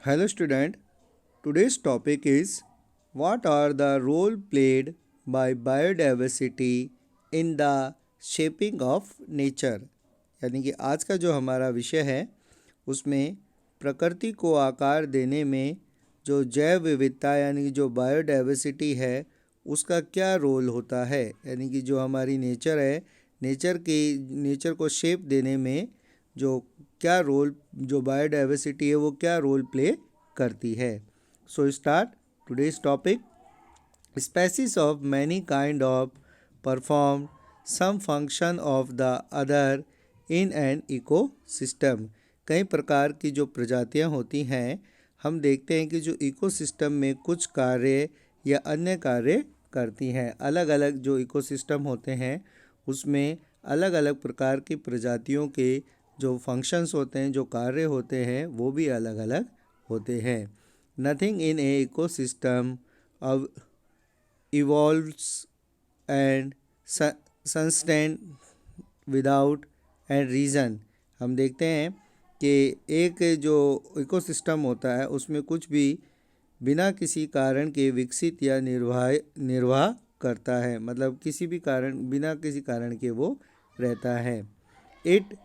Hello student, today's topic is what are the role played by biodiversity in the shaping of nature। यानी कि आज का जो हमारा विषय है उसमें प्रकृति को आकार देने में जो जैव विविधता यानी कि जो बायोडाइवर्सिटी है उसका क्या रोल होता है। यानी कि जो हमारी नेचर है, नेचर को शेप देने में जो क्या रोल जो बायोडाइवर्सिटी है वो क्या रोल प्ले करती है। So start today's topic. Species of many kind of perform some function of the other in an ecosystem. कई प्रकार की जो प्रजातियां होती हैं, हम देखते हैं कि जो इकोसिस्टम में कुछ कार्य या अन्य कार्य करती हैं। अलग अलग जो इकोसिस्टम होते हैं उसमें अलग अलग प्रकार की प्रजातियों के जो फंक्शंस होते हैं, जो कार्य होते हैं, वो भी अलग अलग होते हैं। Nothing in A ecosystem of evolves and sustain without and reason। हम देखते हैं कि एक जो इकोसिस्टम होता है उसमें कुछ भी बिना किसी कारण के विकसित या निर्वाह करता है, मतलब किसी भी कारण बिना किसी कारण के वो रहता है। It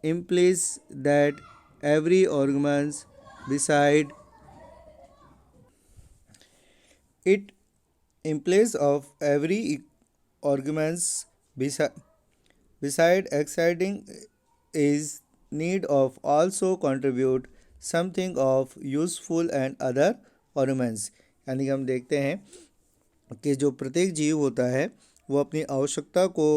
implies that every organism beside it implies of every organism beside exciting is need of also contribute something of useful and other organisms। यानी कि हम देखते हैं कि जो प्रत्येक जीव होता है वो अपनी आवश्यकता को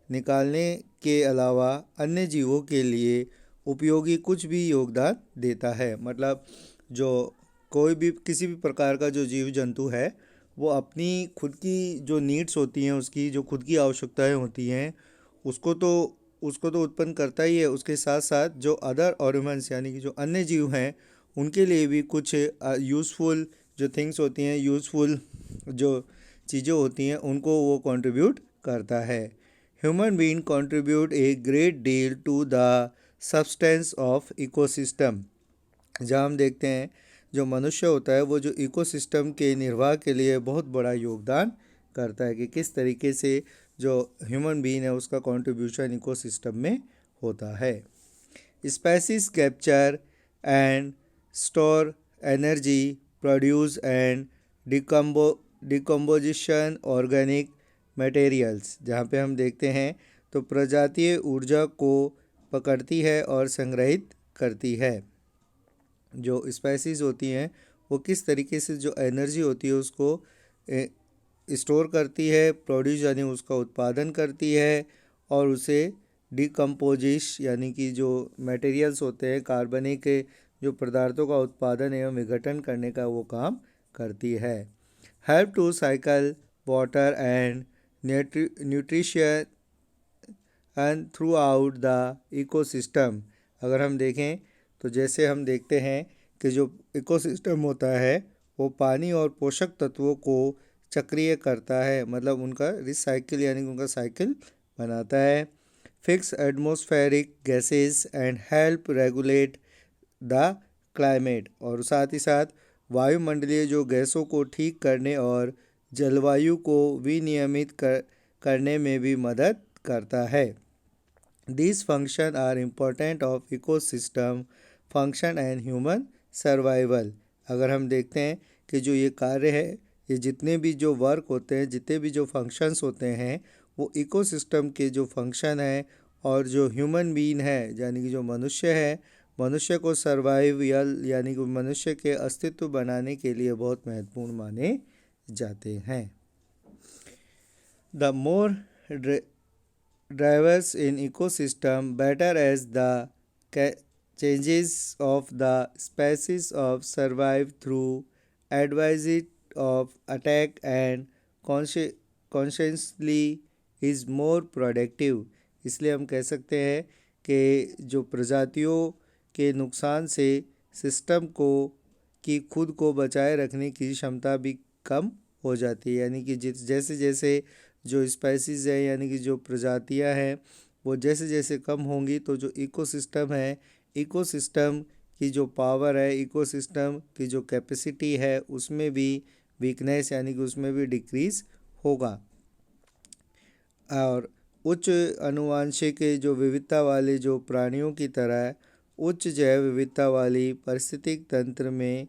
निकालने के अलावा अन्य जीवों के लिए उपयोगी कुछ भी योगदान देता है। मतलब जो कोई भी किसी भी प्रकार का जो जीव जंतु है वो अपनी खुद की जो नीड्स होती हैं, उसकी जो खुद की आवश्यकताएं होती हैं, उसको तो उत्पन्न करता ही है। उसके साथ साथ जो अदर ऑर्गन्स यानी कि जो अन्य जीव हैं उनके लिए भी कुछ यूज़फुल जो थिंग्स होती हैं, यूज़फुल जो चीज़ें होती हैं, उनको वो कंट्रीब्यूट करता है। Human being contribute a great deal to the substance of ecosystem. जहाँ हम देखते हैं जो मनुष्य होता है वो जो इकोसिस्टम के निर्वाह के लिए बहुत बड़ा योगदान करता है कि किस तरीके से जो ह्यूमन बीइंग है उसका कंट्रीब्यूशन इकोसिस्टम में होता है। Species capture and store energy, produce and decomposition organic materials. जहाँ पे हम देखते हैं तो प्रजातीय ऊर्जा को पकड़ती है और संग्रहित करती है। जो स्पेसीज होती हैं वो किस तरीके से जो एनर्जी होती है उसको स्टोर करती है, प्रोड्यूस यानी उसका उत्पादन करती है, और उसे डिकम्पोजिश यानी कि जो मटेरियल्स होते हैं, कार्बनिक जो पदार्थों का उत्पादन एवं विघटन करने का वो काम करती है। Help to cycle water and nutrition and throughout the ecosystem. अगर हम देखें तो जैसे हम देखते हैं कि जो इकोसिस्टम होता है वो पानी और पोषक तत्वों को चक्रीय करता है, मतलब उनका रिसाइकिल यानी कि उनका साइकिल बनाता है। Fix atmospheric gases and help regulate the climate, और साथ ही साथ वायुमंडलीय जो गैसों को ठीक करने और जलवायु को विनियमित करने में भी मदद करता है। These functions are important of ecosystem function and human survival। अगर हम देखते हैं कि जो ये कार्य है, ये जितने भी जो वर्क होते हैं, जितने भी जो फंक्शंस होते हैं, वो इकोसिस्टम के जो फंक्शन है और जो ह्यूमन बीइंग है यानी कि जो मनुष्य है, मनुष्य को सर्वाइव यानी कि मनुष्य के अस्तित्व बनाने के लिए बहुत महत्वपूर्ण माने जाते हैं। The more drivers in ecosystem better as the changes of the species of survive through advised of attack and consciously is more productive। इसलिए हम कह सकते हैं कि जो प्रजातियों के नुकसान से सिस्टम को की खुद को बचाए रखने की क्षमता भी कम हो जाती है। यानी कि जैसे जैसे जो स्पेसीज है यानी कि जो प्रजातियां हैं वो जैसे जैसे कम होंगी तो जो इकोसिस्टम है, इकोसिस्टम की जो पावर है, इकोसिस्टम की जो कैपेसिटी है, उसमें भी वीकनेस यानी कि उसमें भी डिक्रीज होगा। और उच्च आनुवंशिक जो विविधता वाले जो प्राणियों की तरह उच्च जैव विविधता वाली पारिस्थितिक तंत्र में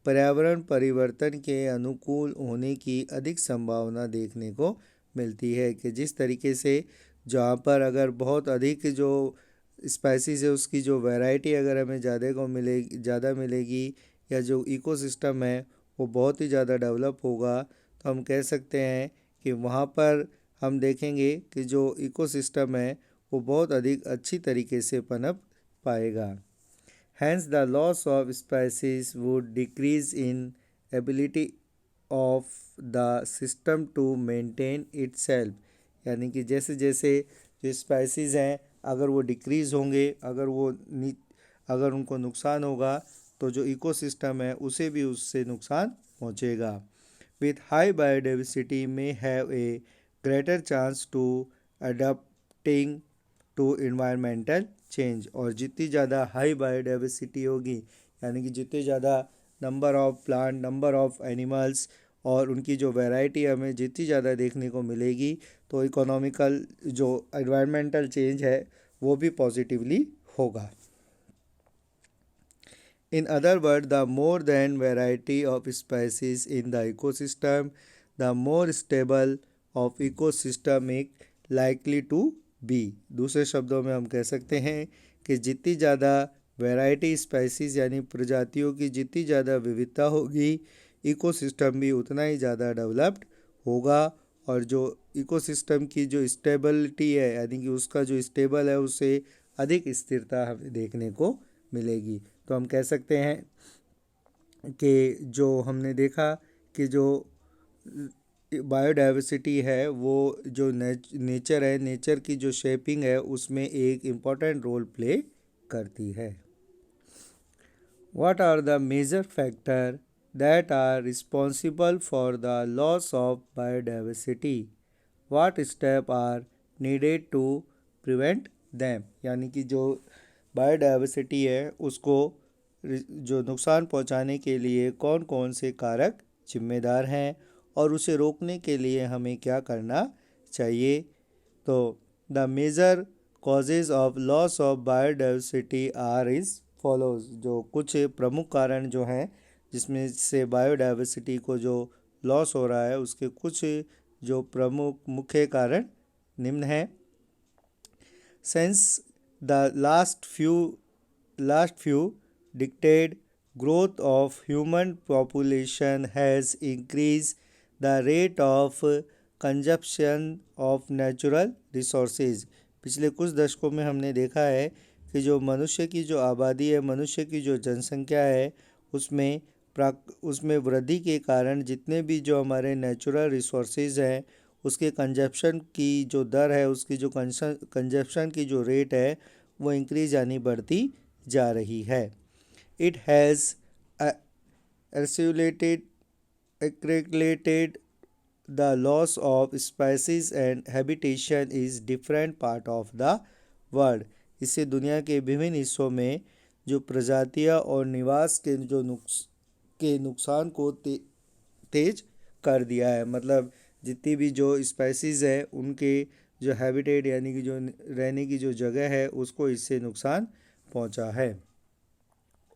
पर्यावरण परिवर्तन के अनुकूल होने की अधिक संभावना देखने को मिलती है। कि जिस तरीके से जहाँ पर अगर बहुत अधिक जो स्पाइसीज है उसकी जो वैरायटी अगर हमें ज़्यादा मिलेगी या जो इकोसिस्टम है वो बहुत ही ज़्यादा डेवलप होगा, तो हम कह सकते हैं कि वहाँ पर हम देखेंगे कि जो इकोसिस्टम है वो बहुत अधिक अच्छी तरीके से पनप पाएगा। Hence, the loss of species would decrease in ability of the system to maintain itself। यानी कि जैसे जैसे जो स्पाइसीज हैं अगर वो डिक्रीज़ होंगे, अगर उनको नुकसान होगा तो जो इकोसिस्टम है उसे भी उससे नुकसान पहुंचेगा। With high biodiversity may have a greater chance to adapting to environmental change. और जितनी ज़्यादा हाई बायोडाइवर्सिटी होगी यानी कि जितने ज़्यादा number of plant, number of animals और उनकी जो वैरायटी हमें जितनी ज़्यादा देखने को मिलेगी, तो इकोनॉमिकल जो इन्वायरमेंटल चेंज है वो भी पॉजिटिवली होगा। In other words, the more than variety of species in the ecosystem, the more stable of ecosystemic likely to be। दूसरे शब्दों में हम कह सकते हैं कि जितनी ज़्यादा वैरायटी स्पाइसीज यानी प्रजातियों की जितनी ज़्यादा विविधता होगी, इकोसिस्टम भी उतना ही ज़्यादा डेवलप्ड होगा। और जो इकोसिस्टम की जो स्टेबिलिटी है यानी कि उसका जो स्टेबल है उससे अधिक स्थिरता हमें देखने को मिलेगी। तो हम कह सकते हैं कि जो हमने देखा कि जो बायोडाइवर्सिटी है वो जो नेचर है, नेचर की जो शेपिंग है उसमें एक इम्पॉर्टेंट रोल प्ले करती है। What are the major factors that are responsible for the loss of biodiversity? What steps are needed to prevent them? यानी कि जो बायोडाइवर्सिटी है उसको जो नुकसान पहुंचाने के लिए कौन कौन से कारक जिम्मेदार हैं और उसे रोकने के लिए हमें क्या करना चाहिए। तो the major causes of loss of biodiversity are as follows. जो कुछ प्रमुख कारण जो हैं जिसमें से बायोडाइवर्सिटी को जो लॉस हो रहा है उसके कुछ जो प्रमुख मुख्य कारण निम्न हैं। Since the last few decades, growth of human population has increased the rate of consumption of natural resources। पिछले कुछ दशकों में हमने देखा है कि जो मनुष्य की जो आबादी है, मनुष्य की जो जनसंख्या है उसमें वृद्धि के कारण जितने भी जो हमारे नेचुरल रिसोर्सेज हैं उसके कंजप्शन की जो दर है, उसकी जो कंजप्शन की जो रेट है वो इंक्रीज यानी बढ़ती जा रही है। It has accumulated the loss of species and habitation is different part of the world। इससे दुनिया के विभिन्न हिस्सों में जो प्रजातियां और निवास के नुकसान को तेज कर दिया है। मतलब जितनी भी जो स्पाइसीज है उनके जो हैबिटेट यानी कि जो रहने की जो जगह है उसको इससे नुकसान पहुंचा है।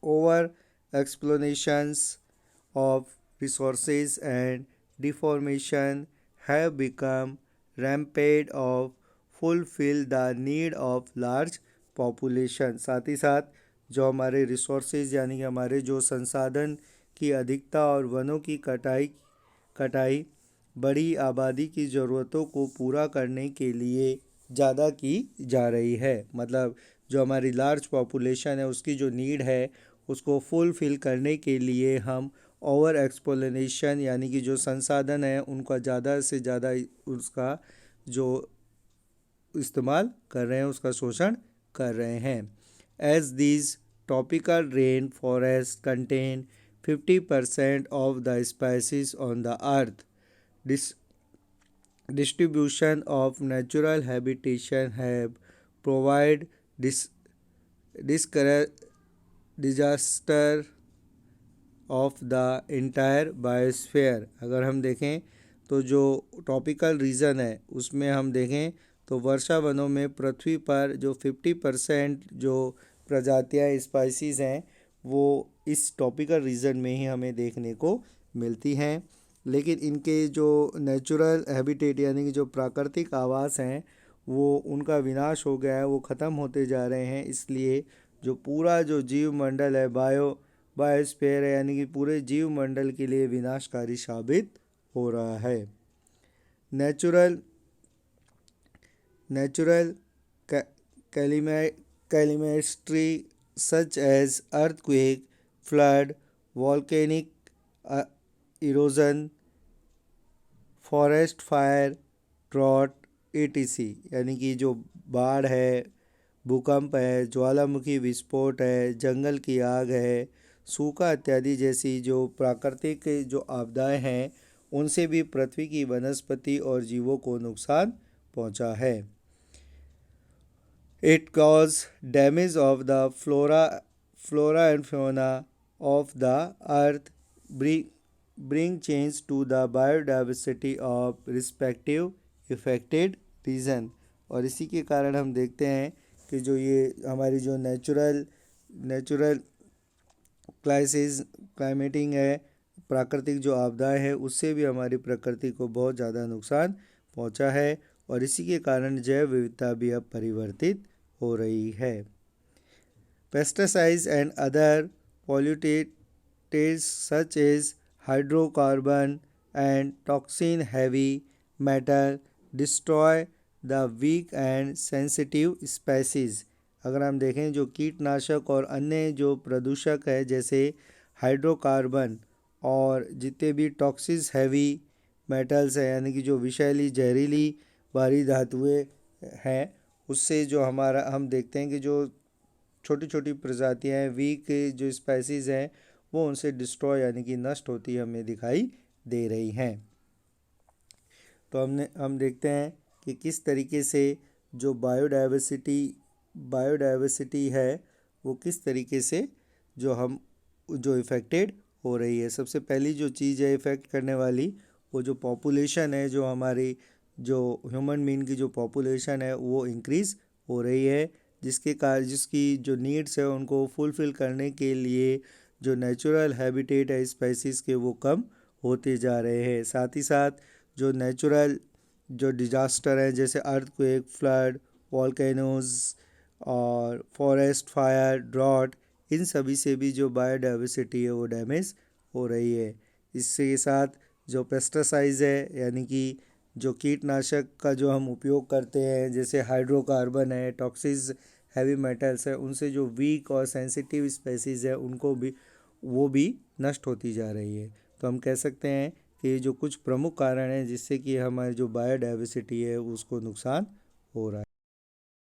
Over explanations of resources and deformation have become rampant of fulfil the need of large population. साथ ही साथ जो हमारे रिसोर्सेज यानी कि हमारे जो संसाधन की अधिकता और वनों की कटाई बड़ी आबादी की ज़रूरतों को पूरा करने के लिए ज़्यादा की जा रही है। मतलब जो हमारी लार्ज पॉपुलेशन है उसकी जो नीड है उसको फुलफिल करने के लिए हम ओवर एक्सप्लोनेशन यानी कि जो संसाधन है उनका ज़्यादा से ज़्यादा उसका जो इस्तेमाल कर रहे हैं, उसका शोषण कर रहे हैं। As these tropical rain forest contain 50% of the species on the earth, distribution of natural habitation have provide discourage disaster of the entire biosphere. अगर हम देखें तो जो टॉपिकल रीज़न है उसमें हम देखें तो वर्षा वनों में पृथ्वी पर जो 50% जो प्रजातियां स्पाइसीज़ हैं वो इस टॉपिकल रीजन में ही हमें देखने को मिलती हैं। लेकिन इनके जो नेचुरल हैबिटेट यानी कि जो प्राकृतिक आवास हैं वो उनका विनाश हो गया है, वो ख़त्म होते जा रहे हैं। इसलिए जो पूरा जो जीव मंडल है बायोस्फीयर है यानी कि पूरे जीव मंडल के लिए विनाशकारी साबित हो रहा है। Natural natural calamities such as earthquake, flood, volcanic erosion, forest fire, drought etc यानी कि जो बाढ़ है, भूकंप है, ज्वालामुखी विस्फोट है, जंगल की आग है, सूखा इत्यादि जैसी जो प्राकृतिक जो आपदाएं हैं उनसे भी पृथ्वी की वनस्पति और जीवों को नुकसान पहुंचा है। It causes damage of the flora and fauna of the earth, bring change to the biodiversity of respective affected region। और इसी के कारण हम देखते हैं कि जो ये हमारी जो नेचुरल क्लाइमेटिंग है, प्राकृतिक जो आपदाएं हैं उससे भी हमारी प्रकृति को बहुत ज़्यादा नुकसान पहुंचा है और इसी के कारण जैव विविधता भी अब परिवर्तित हो रही है। Pesticides and other pollutants such as hydrocarbon and toxin heavy metal destroy the weak and sensitive species। अगर हम देखें जो कीटनाशक और अन्य जो प्रदूषक है जैसे हाइड्रोकार्बन और जितने भी टॉक्सिस हैवी मेटल्स हैं यानी कि जो विषैली जहरीली भारी धातुएं हैं उससे जो हम देखते हैं कि जो छोटी छोटी प्रजातियां हैं वीक जो स्पेसीज़ हैं वो उनसे डिस्ट्रॉय यानी कि नष्ट होती हमें दिखाई दे रही हैं। तो हम देखते हैं कि किस तरीके से जो बायोडाइवर्सिटी है वो किस तरीके से जो इफ़ेक्टेड हो रही है। सबसे पहली जो चीज़ है इफ़ेक्ट करने वाली वो जो पॉपुलेशन है, जो हमारी जो ह्यूमन बीइंग की जो पॉपुलेशन है वो इंक्रीज़ हो रही है जिसकी जो नीड्स है उनको फुलफ़िल करने के लिए जो नेचुरल हैबिटेट है स्पेसीज़ के वो कम होते जा रहे हैं। साथ ही साथ जो नेचुरल जो डिजास्टर है जैसे अर्थक्वेक, फ्लड, वॉल्केनोज और फॉरेस्ट फायर, ड्रॉट, इन सभी से भी जो बायोडाइवर्सिटी है वो डैमेज हो रही है। इसके साथ जो पेस्टिसाइड्स है यानी कि जो कीटनाशक का जो हम उपयोग करते हैं जैसे हाइड्रोकार्बन है, टॉक्सिस हैवी मेटल्स है, उनसे जो वीक और सेंसिटिव स्पेसीज़ है वो भी नष्ट होती जा रही है। तो हम कह सकते हैं कि जो कुछ प्रमुख कारण हैं जिससे कि हमारी जो बायोडाइवर्सिटी है उसको नुकसान हो रहा है।